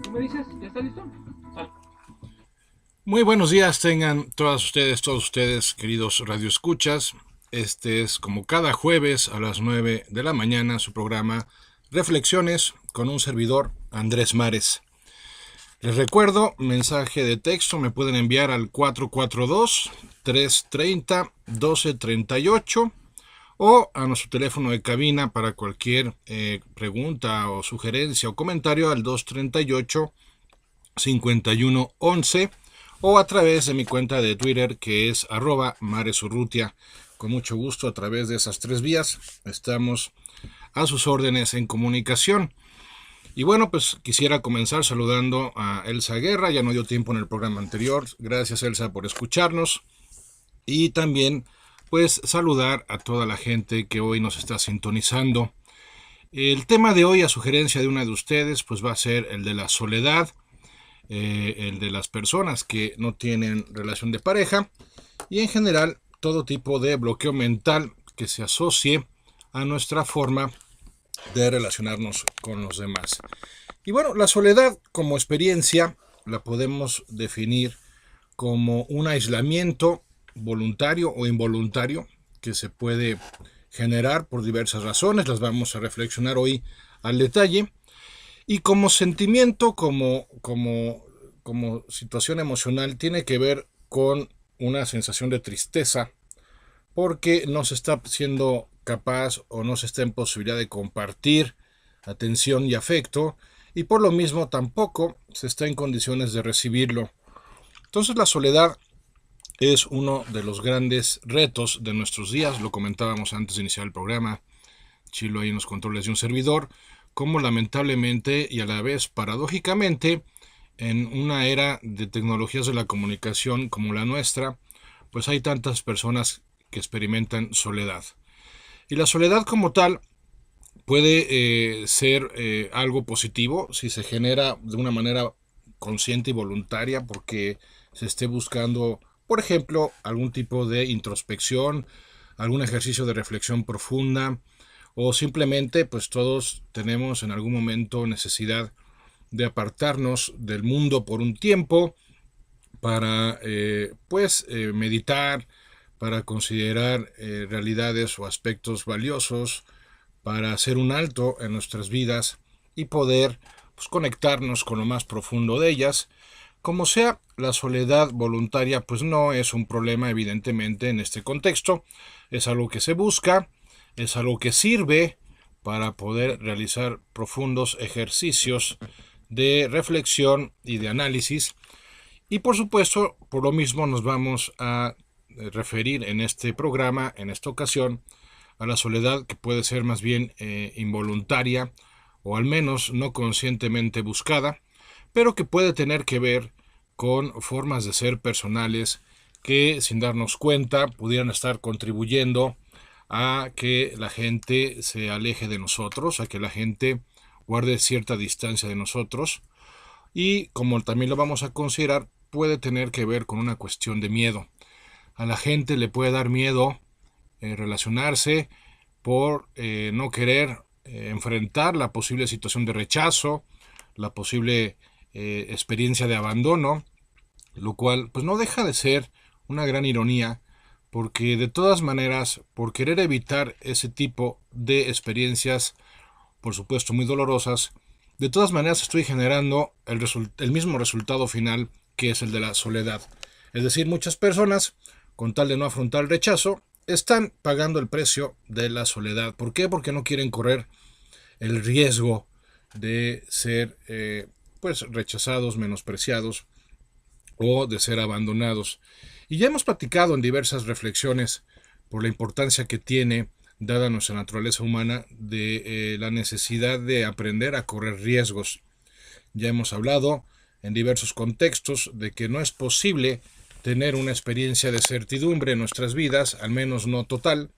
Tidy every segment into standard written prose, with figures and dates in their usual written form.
¿Tú me dices? ¿Ya está listo? Sal. Muy buenos días tengan todos ustedes, queridos radioescuchas. Este es como cada jueves a las 9 de la mañana su programa Reflexiones con un servidor, Andrés Mares. Les recuerdo, mensaje de texto me pueden enviar al 442-330-1238 o a nuestro teléfono de cabina para cualquier pregunta o sugerencia o comentario al 238-5111 o a través de mi cuenta de Twitter que es @maresurrutia. Con mucho gusto a través de esas tres vías estamos a sus órdenes en comunicación. Y bueno, pues quisiera comenzar saludando a Elsa Guerra, ya no dio tiempo en el programa anterior. Gracias, Elsa, por escucharnos. Y también pues saludar a toda la gente que hoy nos está sintonizando. El tema de hoy, a sugerencia de una de ustedes, pues va a ser el de la soledad, el de las personas que no tienen relación de pareja y en general todo tipo de bloqueo mental que se asocie a nuestra forma de relacionarnos con los demás. Y bueno, la soledad como experiencia la podemos definir como un aislamiento voluntario o involuntario que se puede generar por diversas razones, las vamos a reflexionar hoy al detalle, y como sentimiento, como situación emocional, tiene que ver con una sensación de tristeza porque no se está siendo capaz o no se está en posibilidad de compartir atención y afecto y por lo mismo tampoco se está en condiciones de recibirlo. Entonces la soledad es uno de los grandes retos de nuestros días, lo comentábamos antes de iniciar el programa, Chilo ahí en los controles de un servidor, como lamentablemente y a la vez paradójicamente, en una era de tecnologías de la comunicación como la nuestra, pues hay tantas personas que experimentan soledad. Y la soledad como tal puede ser algo positivo si se genera de una manera consciente y voluntaria porque se esté buscando, por ejemplo, algún tipo de introspección, algún ejercicio de reflexión profunda o simplemente pues todos tenemos en algún momento necesidad de apartarnos del mundo por un tiempo para meditar, para considerar realidades o aspectos valiosos, para hacer un alto en nuestras vidas y poder pues, conectarnos con lo más profundo de ellas. Como sea, la soledad voluntaria pues no es un problema evidentemente en este contexto, es algo que se busca, es algo que sirve para poder realizar profundos ejercicios de reflexión y de análisis. Y por supuesto, por lo mismo nos vamos a referir en este programa, en esta ocasión, a la soledad que puede ser más bien involuntaria o al menos no conscientemente buscada, pero que puede tener que ver con formas de ser personales que sin darnos cuenta pudieran estar contribuyendo a que la gente se aleje de nosotros, a que la gente guarde cierta distancia de nosotros y como también lo vamos a considerar puede tener que ver con una cuestión de miedo. A la gente le puede dar miedo relacionarse por no querer enfrentar la posible situación de rechazo, la posible experiencia de abandono, lo cual pues no deja de ser una gran ironía porque de todas maneras por querer evitar ese tipo de experiencias por supuesto muy dolorosas, de todas maneras estoy generando el mismo resultado final que es el de la soledad. Es decir, muchas personas, con tal de no afrontar el rechazo, están pagando el precio de la soledad. ¿Por qué? Porque no quieren correr el riesgo de ser pues rechazados, menospreciados o de ser abandonados. Y ya hemos platicado en diversas reflexiones por la importancia que tiene, dada nuestra naturaleza humana, de la necesidad de aprender a correr riesgos. Ya hemos hablado en diversos contextos de que no es posible tener una experiencia de certidumbre en nuestras vidas, al menos no total,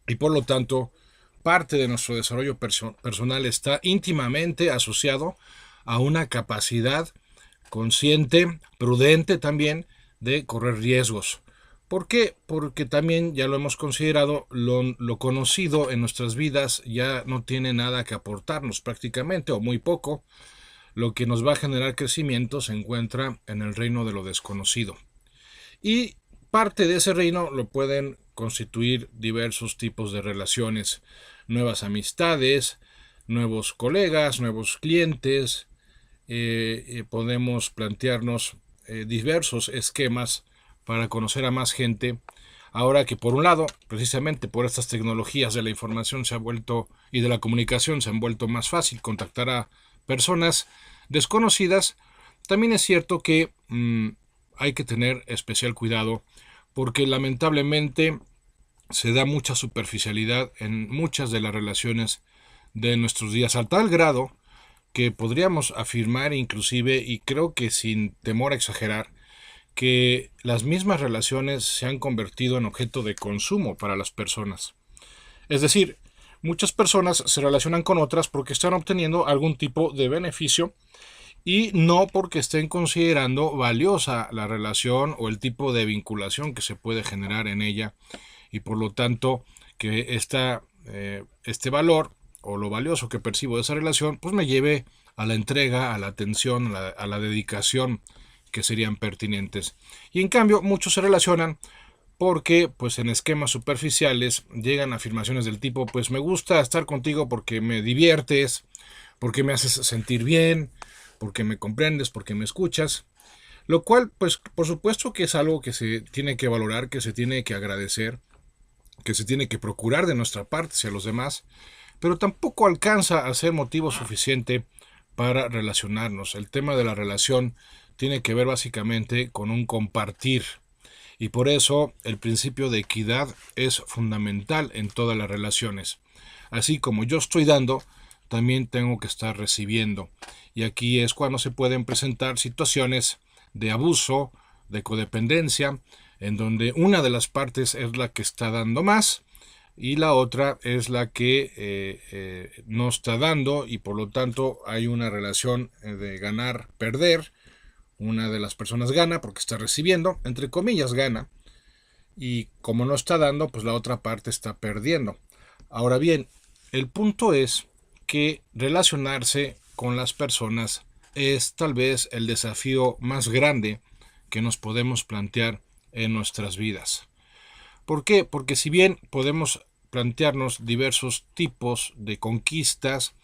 y por lo tanto parte de nuestro desarrollo personal está íntimamente asociado a una capacidad consciente, prudente también, de correr riesgos. ¿Por qué? Porque también ya lo hemos considerado, lo conocido en nuestras vidas ya no tiene nada que aportarnos prácticamente o muy poco. lo que nos va a generar crecimiento se encuentra en el reino de lo desconocido. Y parte de ese reino lo pueden constituir diversos tipos de relaciones, nuevas amistades, nuevos colegas, nuevos clientes. Podemos plantearnos diversos esquemas para conocer a más gente. Ahora que por un lado, precisamente por estas tecnologías de la información se ha vuelto y de la comunicación se han vuelto más fácil contactar a personas desconocidas, también es cierto que hay que tener especial cuidado porque lamentablemente se da mucha superficialidad en muchas de las relaciones de nuestros días, a tal grado que podríamos afirmar inclusive, y creo que sin temor a exagerar, que las mismas relaciones se han convertido en objeto de consumo para las personas. Es decir, muchas personas se relacionan con otras porque están obteniendo algún tipo de beneficio y no porque estén considerando valiosa la relación o el tipo de vinculación que se puede generar en ella, y por lo tanto que este valor o lo valioso que percibo de esa relación pues me lleve a la entrega, a la atención, a la dedicación que serían pertinentes. Y en cambio muchos se relacionan porque pues en esquemas superficiales llegan afirmaciones del tipo pues me gusta estar contigo porque me diviertes, porque me haces sentir bien, porque me comprendes, porque me escuchas, lo cual pues por supuesto que es algo que se tiene que valorar, que se tiene que agradecer, que se tiene que procurar de nuestra parte hacia los demás, pero tampoco alcanza a ser motivo suficiente para relacionarnos. El tema de la relación tiene que ver básicamente con un compartir, y por eso el principio de equidad es fundamental en todas las relaciones. Así como yo estoy dando, también tengo que estar recibiendo, y aquí es cuando se pueden presentar situaciones de abuso, de codependencia, en donde una de las partes es la que está dando más y la otra es la que no está dando, y por lo tanto hay una relación de ganar-perder. Una de las personas gana porque está recibiendo, entre comillas gana, y como no está dando, pues la otra parte está perdiendo. Ahora bien, el punto es que relacionarse con las personas es tal vez el desafío más grande que nos podemos plantear en nuestras vidas. ¿Por qué? Porque si bien podemos plantearnos diversos tipos de conquistas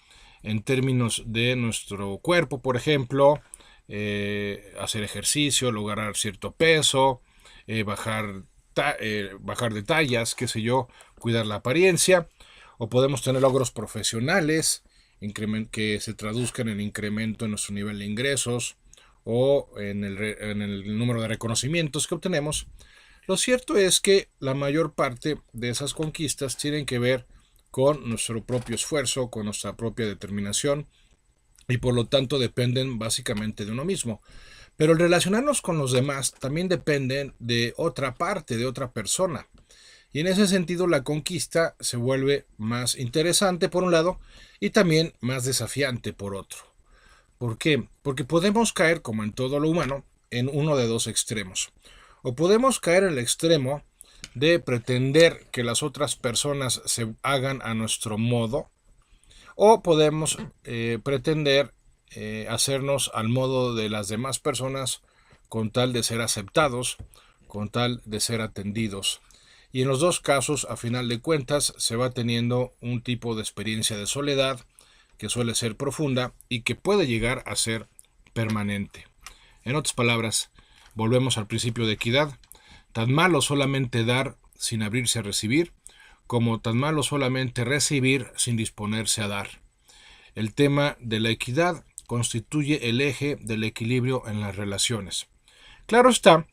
en términos de nuestro cuerpo, por ejemplo, hacer ejercicio, lograr cierto peso, bajar de tallas, qué sé yo, cuidar la apariencia, o podemos tener logros profesionales que se traduzcan en incremento en nuestro nivel de ingresos o en el número de reconocimientos que obtenemos. Lo cierto es que la mayor parte de esas conquistas tienen que ver con nuestro propio esfuerzo, con nuestra propia determinación, y por lo tanto dependen básicamente de uno mismo. Pero el relacionarnos con los demás también dependen de otra parte, de otra persona. Y en ese sentido la conquista se vuelve más interesante por un lado y también más desafiante por otro. ¿Por qué? Porque podemos caer, como en todo lo humano, en uno de dos extremos. O podemos caer en el extremo de pretender que las otras personas se hagan a nuestro modo, o podemos pretender hacernos al modo de las demás personas con tal de ser aceptados, con tal de ser atendidos. Y en los dos casos, a final de cuentas, se va teniendo un tipo de experiencia de soledad que suele ser profunda y que puede llegar a ser permanente. En otras palabras, volvemos al principio de equidad. Tan malo solamente dar sin abrirse a recibir, como tan malo solamente recibir sin disponerse a dar. El tema de la equidad constituye el eje del equilibrio en las relaciones. Claro está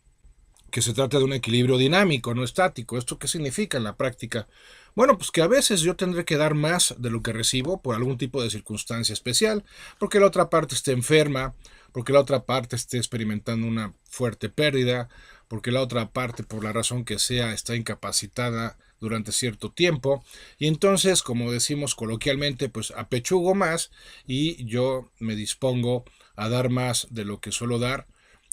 que se trata de un equilibrio dinámico, no estático. ¿Esto qué significa en la práctica? Bueno, pues que a veces yo tendré que dar más de lo que recibo por algún tipo de circunstancia especial, porque la otra parte esté enferma, porque la otra parte esté experimentando una fuerte pérdida, porque la otra parte, por la razón que sea, está incapacitada durante cierto tiempo, y entonces, como decimos coloquialmente, pues apechugo más y yo me dispongo a dar más de lo que suelo dar,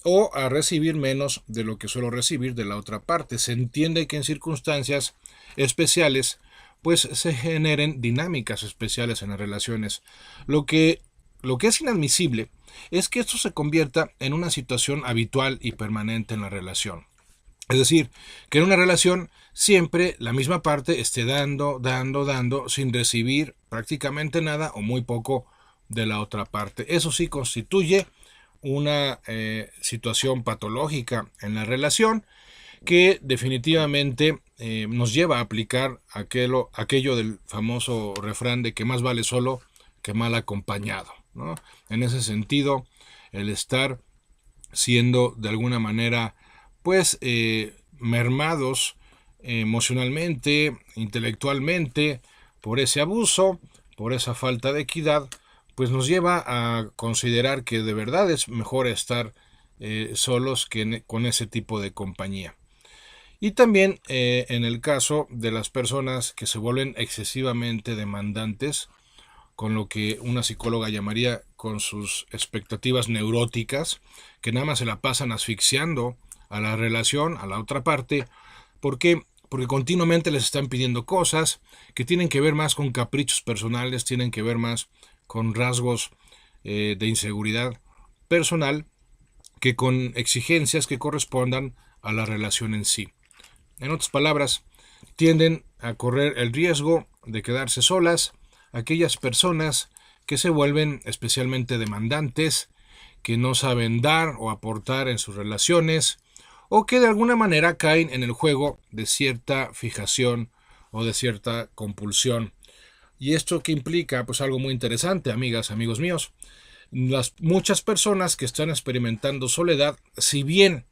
o a recibir menos de lo que suelo recibir de la otra parte. Se entiende que en circunstancias especiales pues se generen dinámicas especiales en las relaciones. Lo que es inadmisible es que esto se convierta en una situación habitual y permanente en la relación. Es decir, que en una relación siempre la misma parte esté dando, sin recibir prácticamente nada o muy poco de la otra parte. Eso sí constituye una situación patológica en la relación que definitivamente nos lleva a aplicar aquello del famoso refrán de que más vale solo que mal acompañado, ¿no? En ese sentido, el estar siendo de alguna manera pues mermados emocionalmente, intelectualmente, por ese abuso, por esa falta de equidad, pues nos lleva a considerar que de verdad es mejor estar solos que con ese tipo de compañía. Y también en el caso de las personas que se vuelven excesivamente demandantes, con lo que una psicóloga llamaría con sus expectativas neuróticas, que nada más se la pasan asfixiando a la relación, a la otra parte. ¿Por qué? Porque continuamente les están pidiendo cosas que tienen que ver más con caprichos personales, tienen que ver más con rasgos de inseguridad personal que con exigencias que correspondan a la relación en sí. En otras palabras, tienden a correr el riesgo de quedarse solas aquellas personas que se vuelven especialmente demandantes, que no saben dar o aportar en sus relaciones, o que de alguna manera caen en el juego de cierta fijación o de cierta compulsión. ¿Y esto qué implica? Pues algo muy interesante, amigas, amigos míos. Muchas personas que están experimentando soledad, si bien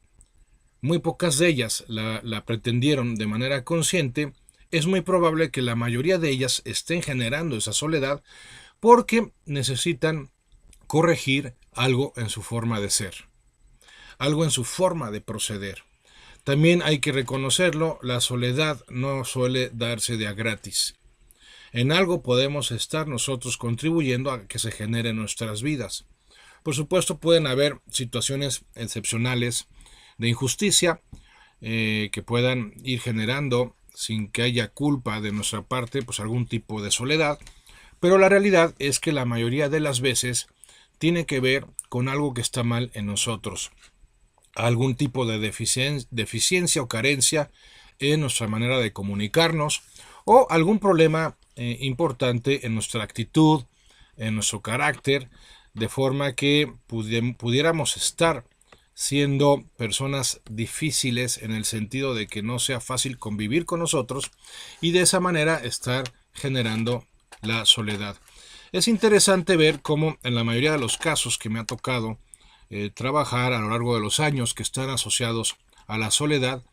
muy pocas de ellas la pretendieron de manera consciente, es muy probable que la mayoría de ellas estén generando esa soledad porque necesitan corregir algo en su forma de ser, algo en su forma de proceder. También hay que reconocerlo, la soledad no suele darse de a gratis. En algo podemos estar nosotros contribuyendo a que se genere en nuestras vidas. Por supuesto, pueden haber situaciones excepcionales de injusticia que puedan ir generando, sin que haya culpa de nuestra parte, pues algún tipo de soledad, pero la realidad es que la mayoría de las veces tiene que ver con algo que está mal en nosotros, algún tipo de deficiencia o carencia en nuestra manera de comunicarnos o algún problema importante en nuestra actitud, en nuestro carácter, de forma que pudiéramos estar siendo personas difíciles en el sentido de que no sea fácil convivir con nosotros y de esa manera estar generando la soledad. Es interesante ver cómo en la mayoría de los casos que me ha tocado trabajar a lo largo de los años que están asociados a la soledad,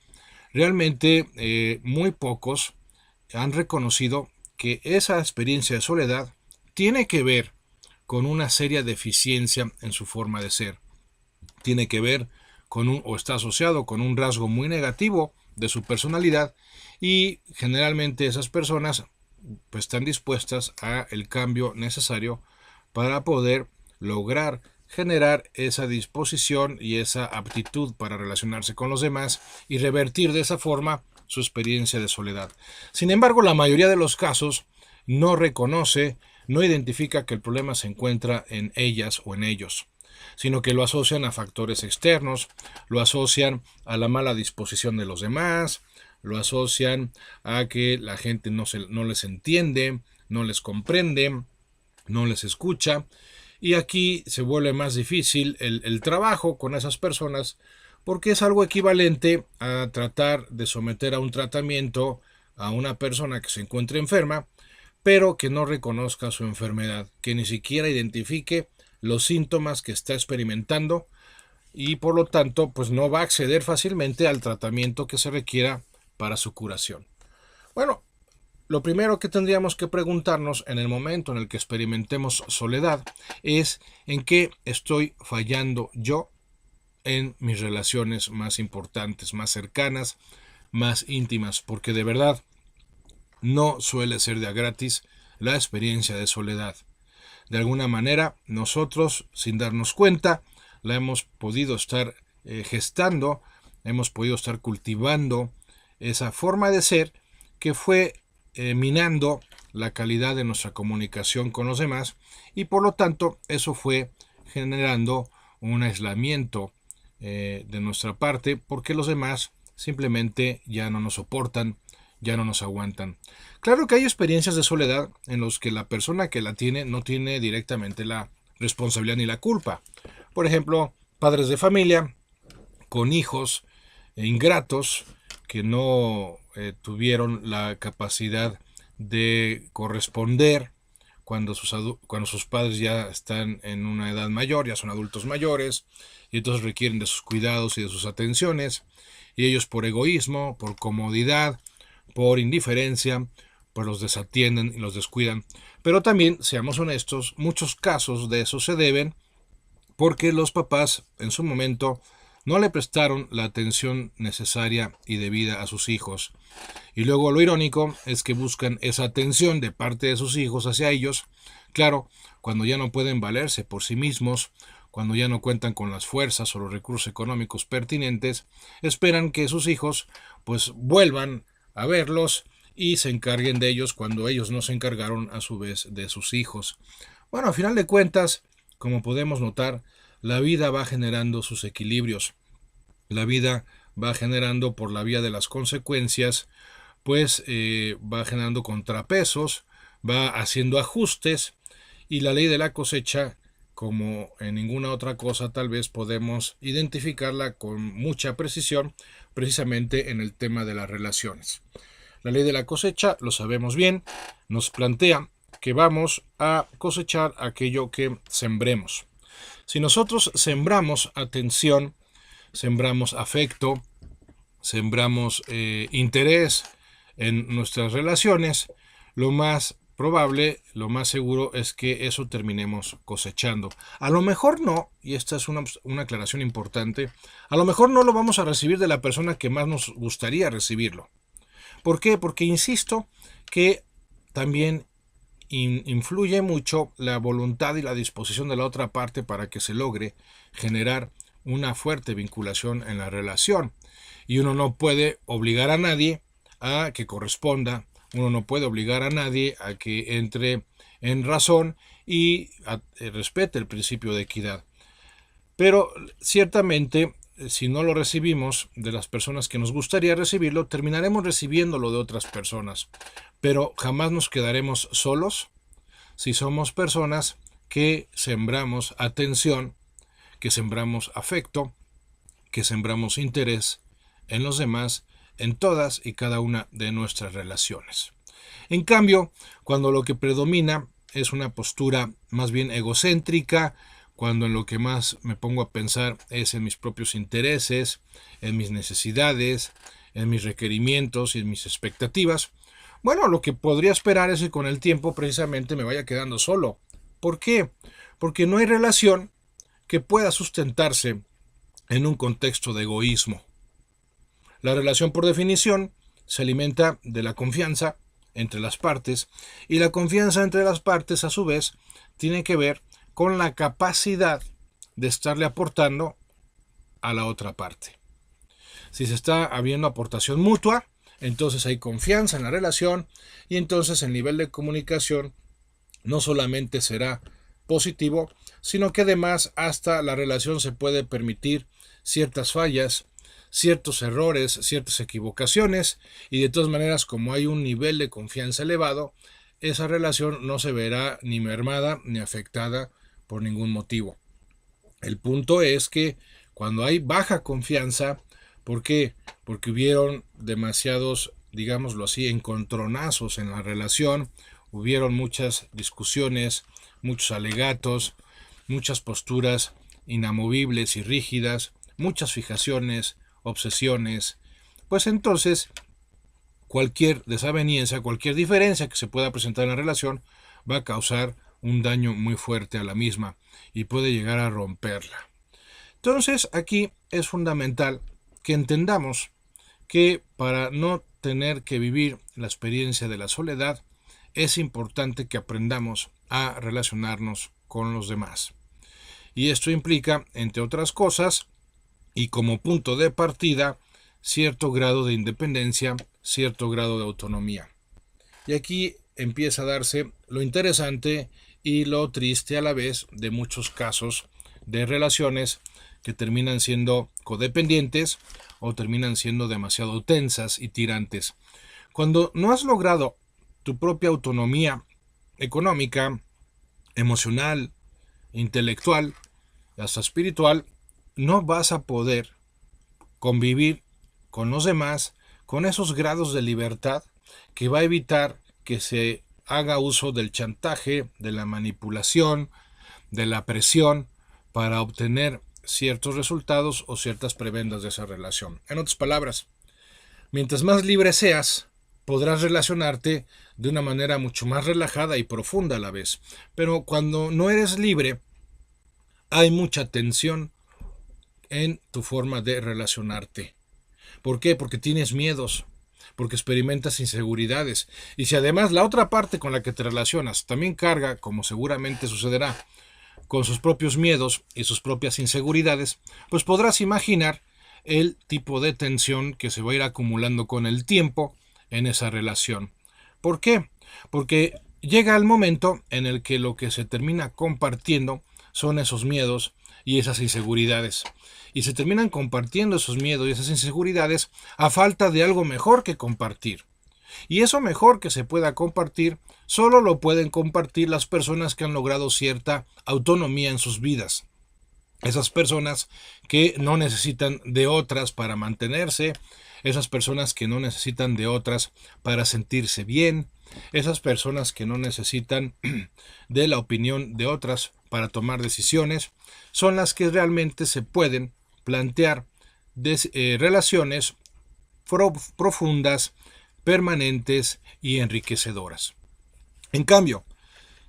realmente muy pocos han reconocido que esa experiencia de soledad tiene que ver con una seria deficiencia en su forma de ser. Tiene que ver con o está asociado con un rasgo muy negativo de su personalidad y generalmente esas personas pues están dispuestas a el cambio necesario para poder lograr generar esa disposición y esa aptitud para relacionarse con los demás y revertir de esa forma su experiencia de soledad. Sin embargo, la mayoría de los casos no reconoce, no identifica que el problema se encuentra en ellas o en ellos, sino que lo asocian a factores externos, lo asocian a la mala disposición de los demás, lo asocian a que la gente no les entiende, no les comprende, no les escucha, y aquí se vuelve más difícil el trabajo con esas personas porque es algo equivalente a tratar de someter a un tratamiento a una persona que se encuentre enferma, pero que no reconozca su enfermedad, que ni siquiera identifique los síntomas que está experimentando y por lo tanto pues no va a acceder fácilmente al tratamiento que se requiera para su curación. Bueno, lo primero que tendríamos que preguntarnos en el momento en el que experimentemos soledad es en qué estoy fallando yo en mis relaciones más importantes, más cercanas, más íntimas, porque de verdad no suele ser de a gratis la experiencia de soledad. De alguna manera, nosotros, sin darnos cuenta, la hemos podido estar gestando, hemos podido estar cultivando esa forma de ser que fue minando la calidad de nuestra comunicación con los demás y por lo tanto eso fue generando un aislamiento de nuestra parte, porque los demás simplemente ya no nos soportan, ya no nos aguantan. Claro que hay experiencias de soledad en los que la persona que la tiene no tiene directamente la responsabilidad ni la culpa. Por ejemplo, padres de familia con hijos ingratos que no tuvieron la capacidad de corresponder cuando sus padres ya están en una edad mayor, ya son adultos mayores, y entonces requieren de sus cuidados y de sus atenciones, y ellos por egoísmo, por comodidad, por indiferencia, pues los desatienden y los descuidan. Pero también, seamos honestos, muchos casos de eso se deben porque los papás en su momento no le prestaron la atención necesaria y debida a sus hijos. Y luego lo irónico es que buscan esa atención de parte de sus hijos hacia ellos, claro, cuando ya no pueden valerse por sí mismos, cuando ya no cuentan con las fuerzas o los recursos económicos pertinentes, esperan que sus hijos pues vuelvan a verlos y se encarguen de ellos cuando ellos no se encargaron a su vez de sus hijos. Bueno, a final de cuentas, como podemos notar, la vida va generando sus equilibrios. La vida va generando por la vía de las consecuencias, pues va generando contrapesos, va haciendo ajustes, y la ley de la cosecha, como en ninguna otra cosa, tal vez podemos identificarla con mucha precisión precisamente en el tema de las relaciones. La ley de la cosecha, lo sabemos bien, nos plantea que vamos a cosechar aquello que sembremos. Si nosotros sembramos atención, sembramos afecto, sembramos interés en nuestras relaciones, lo más probable, lo más seguro es que eso terminemos cosechando. A lo mejor no, y esta es una aclaración importante, a lo mejor no lo vamos a recibir de la persona que más nos gustaría recibirlo. ¿Por qué? Porque insisto que también influye mucho la voluntad y la disposición de la otra parte para que se logre generar una fuerte vinculación en la relación. Y uno no puede obligar a nadie a que corresponda, uno no puede obligar a nadie a que entre en razón y respete el principio de equidad. Pero ciertamente, si no lo recibimos de las personas que nos gustaría recibirlo, terminaremos recibiéndolo de otras personas. Pero jamás nos quedaremos solos si somos personas que sembramos atención, que sembramos afecto, que sembramos interés en los demás, en todas y cada una de nuestras relaciones. En cambio, cuando lo que predomina es una postura más bien egocéntrica, cuando en lo que más me pongo a pensar es en mis propios intereses, en mis necesidades, en mis requerimientos y en mis expectativas, bueno, lo que podría esperar es que con el tiempo precisamente me vaya quedando solo. ¿Por qué? Porque no hay relación que pueda sustentarse en un contexto de egoísmo. La relación, por definición, se alimenta de la confianza entre las partes, y la confianza entre las partes, a su vez, tiene que ver con la capacidad de estarle aportando a la otra parte. Si se está habiendo aportación mutua, entonces hay confianza en la relación, y entonces el nivel de comunicación no solamente será positivo, sino que además hasta la relación se puede permitir ciertas fallas, ciertos errores, ciertas equivocaciones, y de todas maneras, como hay un nivel de confianza elevado, esa relación no se verá ni mermada ni afectada por ningún motivo. El punto es que cuando hay baja confianza, ¿por qué? Porque hubieron demasiados, digámoslo así, encontronazos en la relación, hubieron muchas discusiones, muchos alegatos, muchas posturas inamovibles y rígidas, muchas fijaciones, obsesiones, pues entonces cualquier desaveniencia, cualquier diferencia que se pueda presentar en la relación va a causar un daño muy fuerte a la misma y puede llegar a romperla. Entonces aquí es fundamental que entendamos que para no tener que vivir la experiencia de la soledad, es importante que aprendamos a relacionarnos con los demás. Y esto implica, entre otras cosas, y como punto de partida, cierto grado de independencia, cierto grado de autonomía. Y aquí empieza a darse lo interesante y lo triste a la vez de muchos casos de relaciones que terminan siendo codependientes o terminan siendo demasiado tensas y tirantes. Cuando no has logrado tu propia autonomía económica, emocional, intelectual, hasta espiritual, no vas a poder convivir con los demás con esos grados de libertad que va a evitar que se haga uso del chantaje, de la manipulación, de la presión para obtener ciertos resultados o ciertas prebendas de esa relación. En otras palabras, mientras más libre seas, podrás relacionarte de una manera mucho más relajada y profunda a la vez. Pero cuando no eres libre, hay mucha tensión en tu forma de relacionarte. ¿Por qué? Porque tienes miedos, porque experimentas inseguridades. Y si además la otra parte con la que te relacionas también carga, como seguramente sucederá, con sus propios miedos y sus propias inseguridades, pues podrás imaginar el tipo de tensión que se va a ir acumulando con el tiempo en esa relación. ¿Por qué? Porque llega el momento en el que lo que se termina compartiendo son esos miedos y esas inseguridades. Y se terminan compartiendo esos miedos y esas inseguridades a falta de algo mejor que compartir. Y eso mejor que se pueda compartir, solo lo pueden compartir las personas que han logrado cierta autonomía en sus vidas. Esas personas que no necesitan de otras para mantenerse, esas personas que no necesitan de otras para sentirse bien, esas personas que no necesitan de la opinión de otras para tomar decisiones, son las que realmente se pueden plantear relaciones profundas, permanentes y enriquecedoras. En cambio,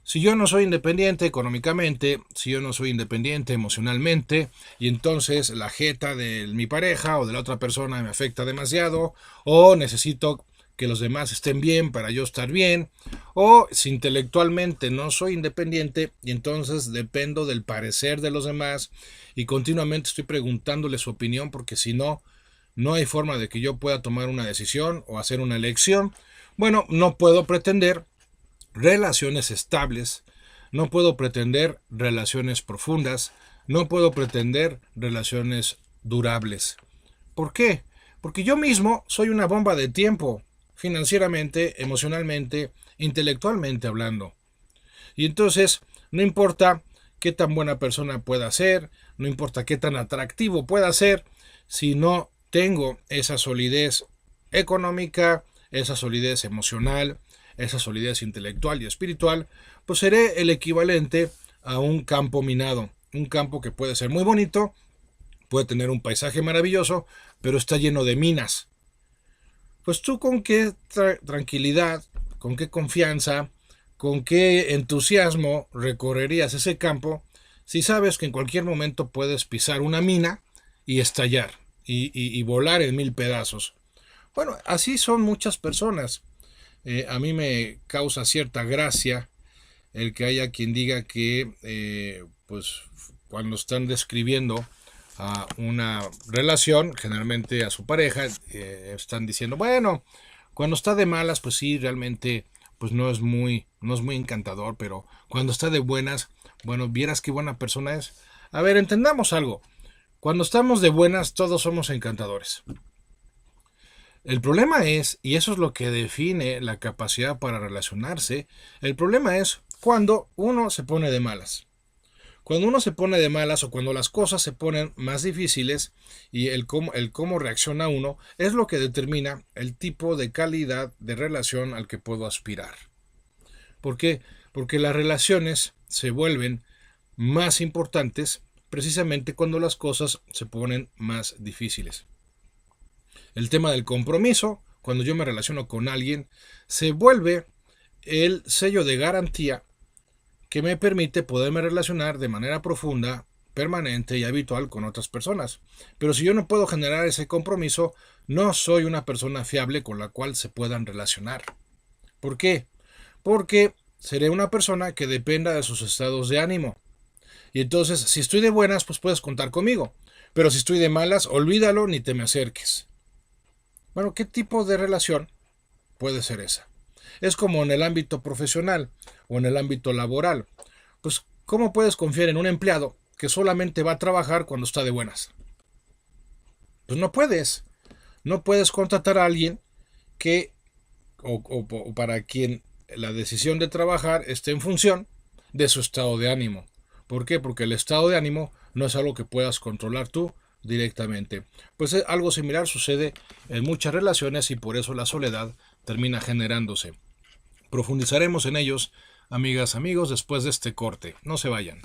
si yo no soy independiente económicamente, si yo no soy independiente emocionalmente, y entonces la jeta de mi pareja o de la otra persona me afecta demasiado, o necesito que los demás estén bien para yo estar bien, o si intelectualmente no soy independiente y entonces dependo del parecer de los demás y continuamente estoy preguntándole su opinión porque si no, no hay forma de que yo pueda tomar una decisión o hacer una elección, bueno, no puedo pretender relaciones estables, no puedo pretender relaciones profundas, no puedo pretender relaciones durables. ¿Por qué? Porque yo mismo soy una bomba de tiempo, financieramente, emocionalmente, intelectualmente hablando. Y entonces, no importa qué tan buena persona pueda ser, no importa qué tan atractivo pueda ser, si no tengo esa solidez económica, esa solidez emocional, esa solidez intelectual y espiritual, pues seré el equivalente a un campo minado, un campo que puede ser muy bonito, puede tener un paisaje maravilloso, pero está lleno de minas. Pues tú con qué tranquilidad, con qué confianza, con qué entusiasmo recorrerías ese campo si sabes que en cualquier momento puedes pisar una mina y estallar y volar en 1000 pedazos. Bueno, así son muchas personas. A mí me causa cierta gracia el que haya quien diga que pues cuando están describiendo a una relación, generalmente a su pareja, están diciendo, bueno, cuando está de malas, pues sí, realmente pues no es muy encantador, pero cuando está de buenas, bueno, vieras qué buena persona es. A ver, entendamos algo. Cuando estamos de buenas, todos somos encantadores. El problema es, y eso es lo que define la capacidad para relacionarse, el problema es cuando uno se pone de malas. Cuando uno se pone de malas o cuando las cosas se ponen más difíciles y el cómo reacciona uno es lo que determina el tipo de calidad de relación al que puedo aspirar. ¿Por qué? Porque las relaciones se vuelven más importantes precisamente cuando las cosas se ponen más difíciles. El tema del compromiso, cuando yo me relaciono con alguien, se vuelve el sello de garantía que me permite poderme relacionar de manera profunda, permanente y habitual con otras personas. Pero si yo no puedo generar ese compromiso, no soy una persona fiable con la cual se puedan relacionar. ¿Por qué? Porque seré una persona que dependa de sus estados de ánimo. Y entonces, si estoy de buenas, pues puedes contar conmigo. Pero si estoy de malas, olvídalo ni te me acerques. Bueno, ¿qué tipo de relación puede ser esa? Es como en el ámbito profesional o en el ámbito laboral. pues ¿cómo puedes confiar en un empleado que solamente va a trabajar cuando está de buenas? Pues no puedes. No puedes contratar a alguien que o para quien la decisión de trabajar esté en función de su estado de ánimo. ¿Por qué? Porque el estado de ánimo no es algo que puedas controlar tú directamente. Pues algo similar sucede en muchas relaciones y por eso la soledad termina generándose. Profundizaremos en ellos, amigas, amigos, después de este corte. No se vayan.